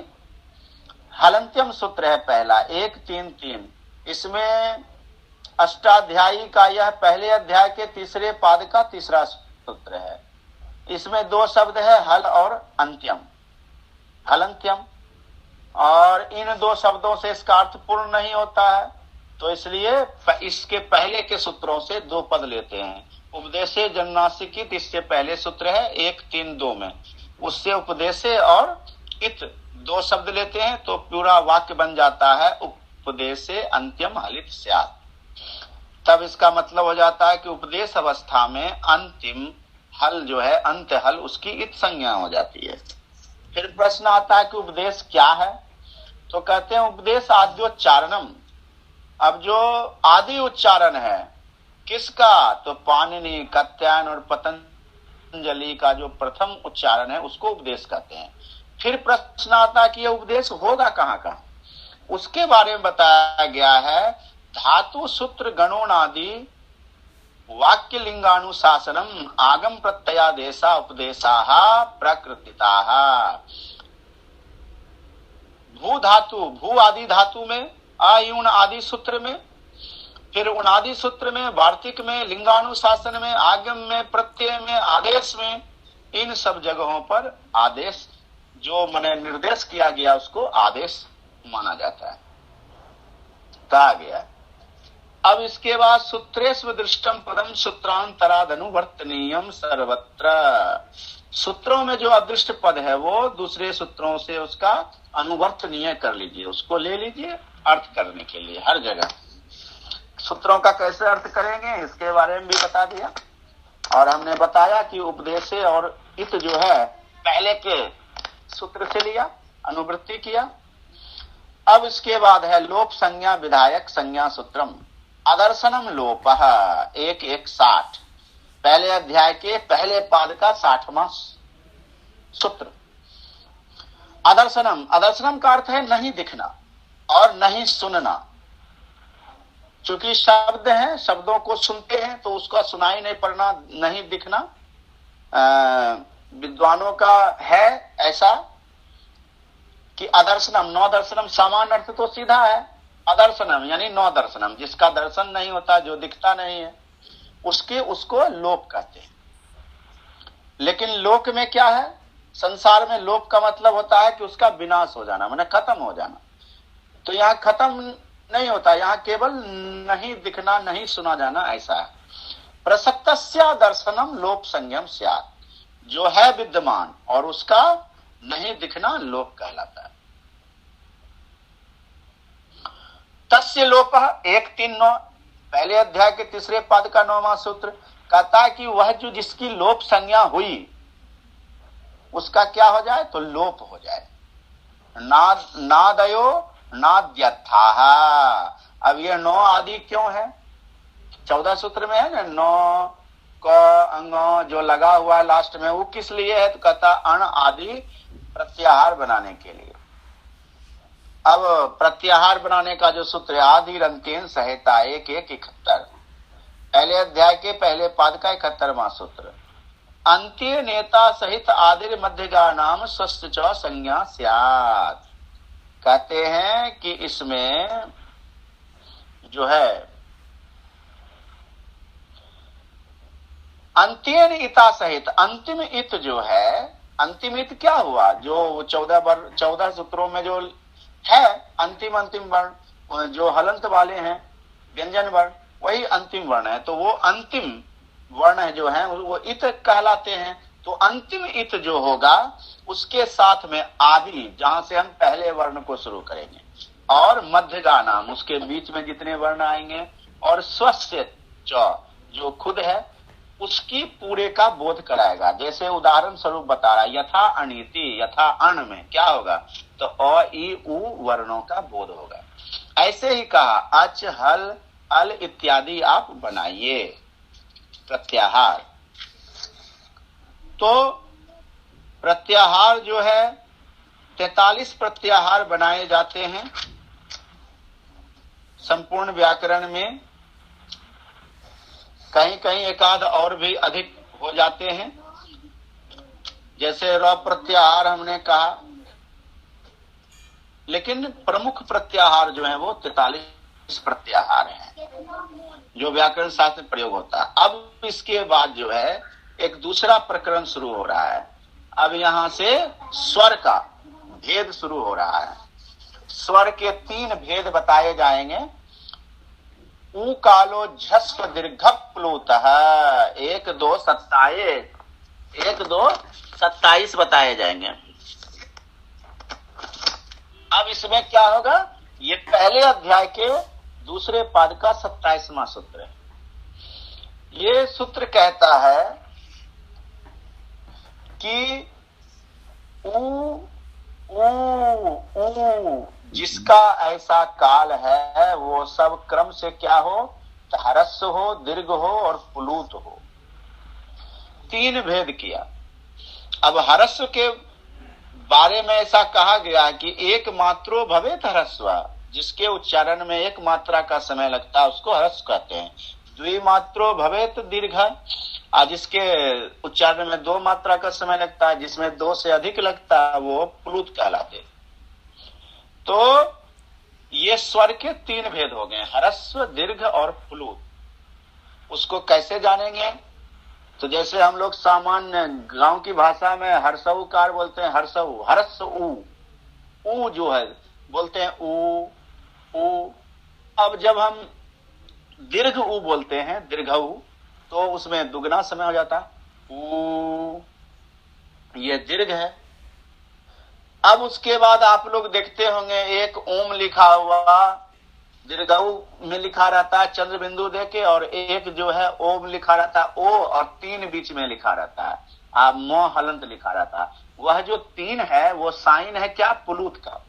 हलंत्यम सूत्र है पहला 1-3-3। इसमें अष्टाध्यायी का यह पहले अध्याय के तीसरे पाद का तीसरा सूत्र है। इसमें 2 शब्द है, हल और अंत्यम, हलंत्यम, और इन 2 शब्दों से इसका अर्थ पूर्ण नहीं होता है, तो इसलिए इसके पहले के सूत्रों से 2 पद लेते हैं। उपदेशे जन्नासिकित इससे पहले सूत्र है 1-3-2 में, उससे उपदेशे और इत 2 शब्द लेते हैं, तो पूरा वाक्य बन जाता है उपदेशे अंत्यम हलित स्यात्। तब इसका मतलब हो जाता है कि उपदेश अवस्था में अंतिम हल जो है, अंत हल, उसकी इत संज्ञा हो जाती है। फिर प्रश्न आता है कि उपदेश क्या है, तो कहते हैं उपदेश आद्योच्चारणम। अब जो आदि उच्चारण है किसका, तो पाणिनि, कात्यायन और पतंजलि का जो प्रथम उच्चारण है उसको उपदेश कहते हैं। फिर प्रश्न आता है कि यह उपदेश होगा कहाँ कहाँ, उसके बारे में बताया गया है। धातु सूत्र गणोनादि वाक्य लिंगानुशासनम आगम प्रत्ययादेशा उपदेशाः प्रकृतिताः। भू धातु, भू आदि धातु में, आयुण आदि सूत्र में, फिर उनादि सूत्र में, वार्तिक में, लिंगानुशासन में, आगम में, प्रत्यय में, आदेश में, इन सब जगहों पर आदेश जो माने निर्देश किया गया उसको आदेश माना जाता है, कहा गया। अब इसके बाद सूत्रेषु दृष्टम पदम सूत्रांतरादनुवर्तनीयम सर्वत्र। सूत्रों में जो अदृष्ट पद है वो दूसरे सूत्रों से उसका अनुवर्तनीय कर लीजिए, उसको ले लीजिए अर्थ करने के लिए हर जगह। सूत्रों का कैसे अर्थ करेंगे इसके बारे में भी बता दिया, और हमने बताया कि उपदेशे और इत जो है पहले के सूत्र से लिया, अनुवृत्ति किया। अब इसके बाद है लोप संज्ञा विधायक संज्ञा सूत्रम। अदर्शनम लोपः 1:1:60, पहले अध्याय के पहले पाद का 60वां सूत्र। अदर्शनम, अदर्शनम का अर्थ है नहीं दिखना और नहीं सुनना। चूंकि शब्द है, शब्दों को सुनते हैं तो उसका सुनाई नहीं पड़ना, नहीं दिखना विद्वानों का है ऐसा कि अदर्शनम, नौ दर्शनम सामान्य अर्थ तो सीधा है, अदर्शनम यानी नौ दर्शनम, जिसका दर्शन नहीं होता, जो दिखता नहीं है, उसको लोप कहते हैं। लेकिन लोक में क्या है, संसार में लोप का मतलब होता है कि उसका विनाश हो जाना, माने खत्म हो जाना। तो यहाँ खत्म नहीं होता, यहाँ केवल नहीं दिखना, नहीं सुना जाना, ऐसा है। प्रसक्तस्य दर्शनम लोप संज्ञम स्यात्, जो है विद्यमान और उसका नहीं दिखना लोप कहलाता है। तस्य लोपः 1:3:9, पहले अध्याय के तीसरे पद का 9वां सूत्र कहता है कि वह जो जिसकी लोप संज्ञा हुई उसका क्या हो जाए, तो लोप हो जाए। नादयो नाद्यथाः, अब ये 9 आदि क्यों है, 14 सूत्र में है ना, 9 क अंग जो लगा हुआ है लास्ट में, वो किस लिए है, तो कहता अण आदि प्रत्याहार बनाने के लिए। अब प्रत्याहार बनाने का जो सूत्र है, आदि रंतेन संहिता 1:1:71, पहले अध्याय के पहले पाद का 71वां सूत्र। अंत्य नेता सहित आदिर मध्यगा नाम स्वस्थ च संज्ञा स्यात्, कहते हैं कि इसमें जो है अंत्यन इता सहित, अंतिम इत जो है, अंतिम इत क्या हुआ, जो 14 सूत्रों में जो है अंतिम वर्ण, जो हलंत वाले हैं व्यंजन वर्ण, वही अंतिम वर्ण है। तो वो अंतिम वर्ण जो है वो इत कहलाते हैं। तो अंतिम इत जो होगा उसके साथ में आदि, जहां से हम पहले वर्ण को शुरू करेंगे, और मध्यगा नाम, उसके बीच में जितने वर्ण आएंगे, और स्वस्थ च जो खुद है उसकी पूरे का बोध कराएगा। जैसे उदाहरण स्वरूप बता रहा है, यथा अनिति, यथा अण में क्या होगा, तो अ इ उ वर्णों का बोध होगा। ऐसे ही कहा अच हल अल इत्यादि आप बनाइए प्रत्याहार। तो प्रत्याहार जो है 43 प्रत्याहार बनाए जाते हैं संपूर्ण व्याकरण में, कहीं कहीं एकाध और भी अधिक हो जाते हैं। जैसे र प्रत्याहार हमने कहा, लेकिन प्रमुख प्रत्याहार जो है वो 43 प्रत्याहार हैं जो व्याकरण शास्त्र में प्रयोग होता है। अब इसके बाद जो है एक दूसरा प्रकरण शुरू हो रहा है। अब यहां से स्वर का भेद शुरू हो रहा है। स्वर के 3 भेद बताए जाएंगे। ऊ कालो झस्व दीर्घ प्लुतः 1 2 27 बताए जाएंगे। अब इसमें क्या होगा, ये पहले अध्याय के दूसरे पाद का 27वां सूत्र है। ये सूत्र कहता है कि ऊ जिसका ऐसा काल है वो सब क्रम से क्या हो, ह्रस्व हो, दीर्घ हो और प्लुत हो। 3 भेद किया। अब ह्रस्व के बारे में ऐसा कहा गया कि एक मात्रो भवेत ह्रस्व, जिसके उच्चारण में 1 मात्रा का समय लगता है उसको ह्रस्व कहते हैं। द्विमात्रो भवेत दीर्घ, जिसके उच्चारण में 2 मात्रा का समय लगता है, जिसमें 2 से अधिक लगता है वो प्लुत कहलाते। तो ये स्वर के 3 भेद हो गए, ह्रस्व, दीर्घ और प्लुत। उसको कैसे जानेंगे, तो जैसे हम लोग सामान्य गांव की भाषा में हर्षऊकार बोलते हैं, हर्षऊ, हर्ष ऊ जो है बोलते हैं ऊ। अब जब हम दीर्घ ऊ बोलते हैं, दीर्घ ऊ, तो उसमें दुगना समय हो जाता है ऊ, ये दीर्घ है। अब उसके बाद आप लोग देखते होंगे एक ओम लिखा हुआ दीर्घऊ में लिखा रहता है चंद्र बिंदु देके, और एक जो है ओम लिखा रहता है ओ, और 3 बीच में लिखा रहता है, आप मो हलंत लिखा रहता है। वह जो 3 है वो साइन है क्या? पुलूत का।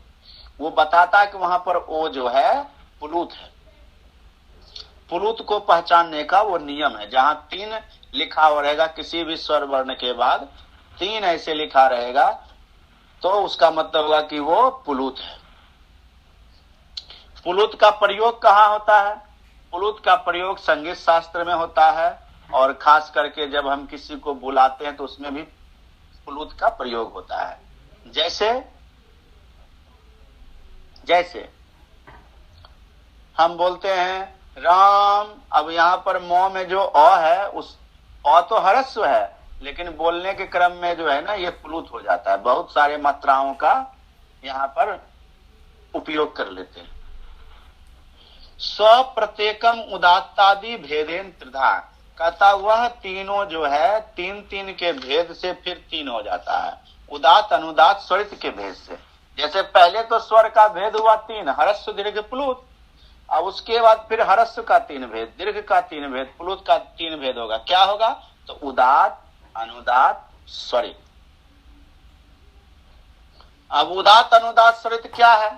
वो बताता है कि वहां पर ओ जो है पुलूत है। पुलूत को पहचानने का वो नियम है। जहां 3 लिखा हुआ रहेगा किसी भी स्वर वर्ण के बाद 3 ऐसे लिखा रहेगा तो उसका मतलब होगा कि वो पुलूत है। पुलूत का प्रयोग कहाँ होता है? पुलूत का प्रयोग संगीत शास्त्र में होता है और खास करके जब हम किसी को बुलाते हैं तो उसमें भी पुलूत का प्रयोग होता है। जैसे हम बोलते हैं राम। अब यहाँ पर मौ में जो अ है उस अ तो ह्रस्व है, लेकिन बोलने के क्रम में जो है ना ये पुलूत हो जाता है। बहुत सारे मात्राओं का यहाँ पर उपयोग कर लेते हैं। स्व प्रत्येकम उदात्तादि भेदेन त्रिधा, कहता वह तीनों जो है 3 के भेद से फिर 3 हो जाता है। उदात अनुदात स्वरित के भेद से। जैसे पहले तो स्वर का भेद हुआ 3, ह्रस्व दीर्घ प्लुत। अब उसके बाद फिर ह्रस्व का 3 भेद, दीर्घ का 3 भेद, प्लुत का 3 भेद होगा। क्या होगा? तो उदात अनुदात स्वरित। अब उदात अनुदात स्वरित क्या है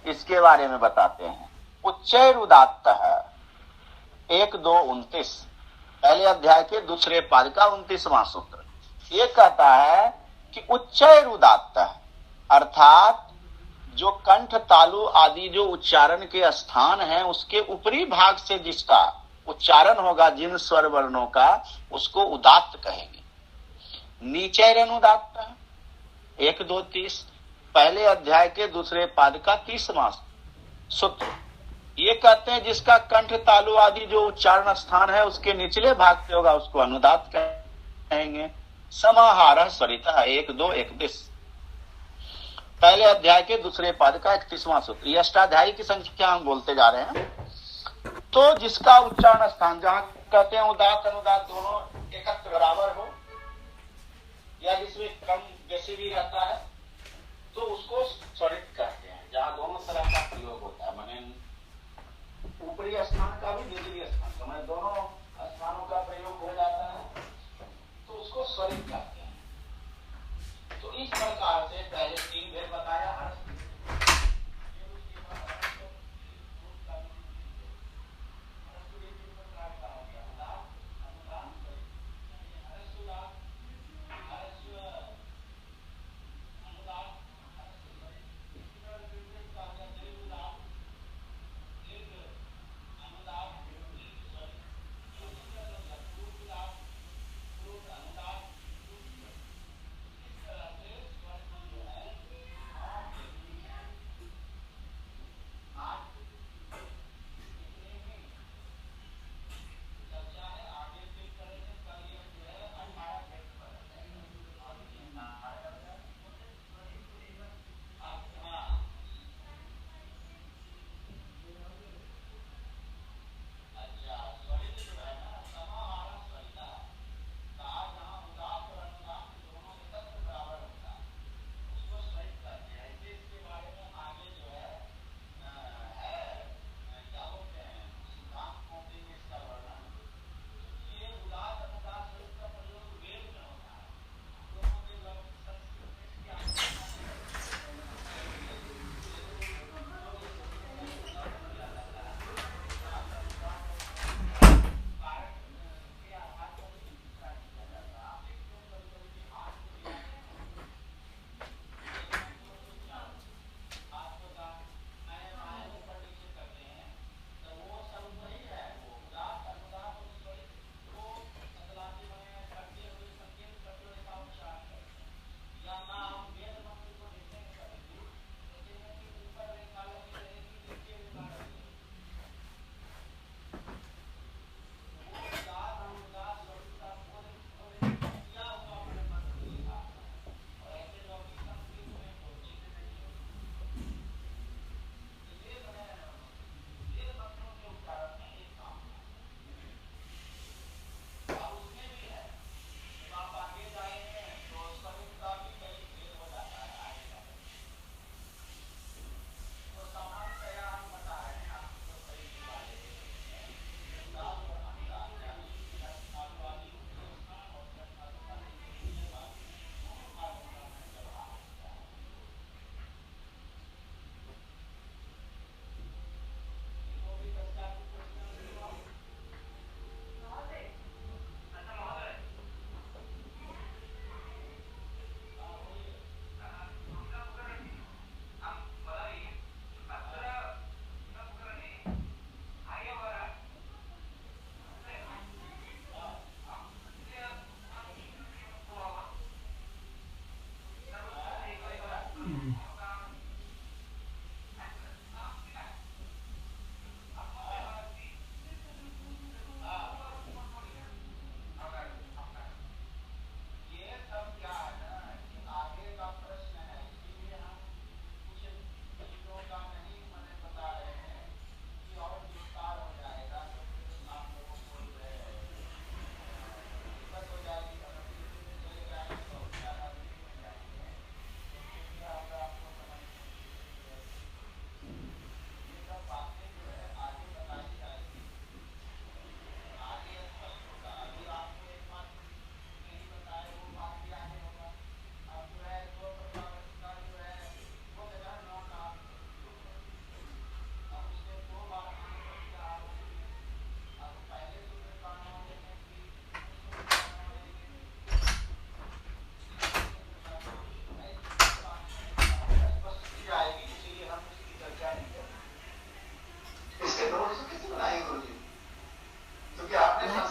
इसके बारे में बताते हैं। उच्चैर उदात्त है 1, 2, 29 पहले अध्याय के दूसरे पाद का 29वां सूत्र। ये कहता है कि उच्चैर उदात्त है, अर्थात जो कंठ तालु आदि जो उच्चारण के स्थान है उसके ऊपरी भाग से जिसका उच्चारण होगा जिन स्वर वर्णों का उसको उदात्त कहेंगे। नीचैर अनुदात्त है 1, 2, 30 पहले अध्याय के दूसरे पाद का 30वां सूत्र। ये कहते हैं जिसका कंठ तालु आदि जो उच्चारण स्थान है उसके निचले भाग से होगा उसको अनुदात कहेंगे। समाहार स्वरिता 1, 2, 31 पहले अध्याय के दूसरे पाद का 31वां सूत्र। ये अष्टाध्यायी की संख्या हम बोलते जा रहे हैं। तो जिसका उच्चारण स्थान जहां कहते हैं उदात अनुदात दोनों एकत्र बराबर हो या जिसमें कम बेसी भी रहता है तो उसको स्वरित कहते हैं। जहां दोनों तरह का प्रयोग होता है, माने ऊपरी स्थान का भी निचली स्थान का, माने दोनों स्थानों का प्रयोग हो जाता है तो उसको स्वरित कहते हैं। तो इस प्रकार से पहले 3 भेद बताया।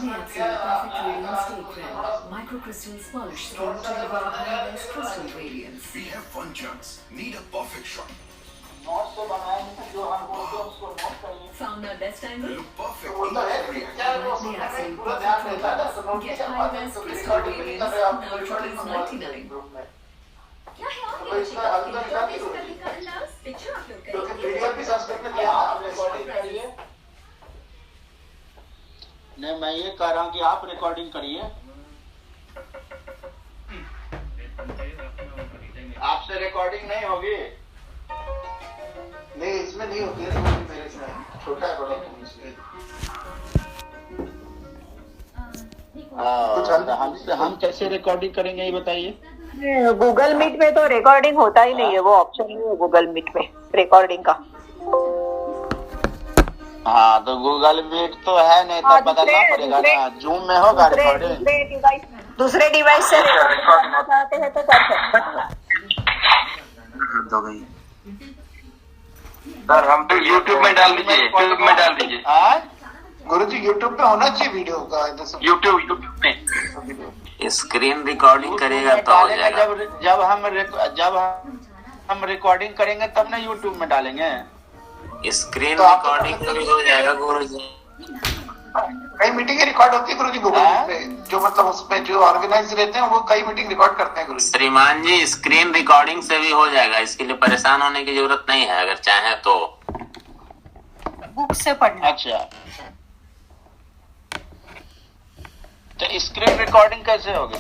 Neoxide Perfect Radiance Stay Cream. Microcrystals polish skin to deliver high-res crystal radiance. We have fun chunks. Need a perfect shot. Found our best angle? Look perfect in every angle. Neoxide Perfect Radiance. Get high-res crystal radiance now ₹99. क्या है और picture upload करिए। नहीं, मैं ये कह रहा हूँ कि आप रिकॉर्डिंग करिए। आपसे रिकॉर्डिंग नहीं होगी। नहीं, इसमें नहीं होती है, मेरे से छोटा है बड़ा हम कैसे रिकॉर्डिंग करेंगे ये बताइए। गूगल मीट में तो रिकॉर्डिंग होता ही नहीं है, वो ऑप्शन नहीं है गूगल मीट में रिकॉर्डिंग का। हाँ, तो गूगल मीट तो है नहीं, तो बदलना पड़ेगा ना। जूम में होगा रिकॉर्डिंग। दूसरे डिवाइस से रिकॉर्डिंग करना चाहते हैं तो कर सकते हैं। सर हम तो यूट्यूब में डाल दीजिए, यूट्यूब में डाल दीजिए। गुरुजी यूट्यूब पे होना चाहिए वीडियो का। यूट्यूब में स्क्रीन रिकॉर्डिंग करेगा तो हो जाएगा। जब हम रिकॉर्डिंग करेंगे तब ना यूट्यूब में डालेंगे। स्क्रीन रिकॉर्डिंग तो भी हो जाएगा गुरुजी। कई मीटिंग रिकॉर्ड होती है गुरुजी गूगल पे, जो मतलब उसमें जो ऑर्गेनाइज रहते हैं वो कई मीटिंग रिकॉर्ड करते हैं गुरुजी। श्रीमान जी, स्क्रीन रिकॉर्डिंग से भी हो जाएगा, इसके लिए परेशान होने की जरूरत नहीं है, अगर चाहे तो। बुक से पढ़ना। अच्छा, तो स्क्रीन रिकॉर्डिंग कैसे होगी?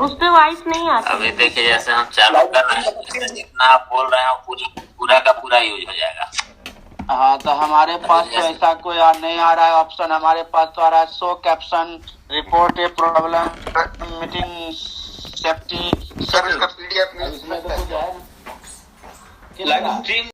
उस पे वॉइस नहीं आती। अभी देखिए, जैसे हम चालू कर रहे हैं, जितना आप बोल रहे हैं पूरा का पूरा यूज हो जाएगा। हाँ, तो हमारे पास तो ऐसा कोई नहीं आ रहा है ऑप्शन। हमारे पास तो आ रहा है show caption, report a problem, meeting safety. Sir इसका PDF में इसमें तो कुछ है ना? Live stream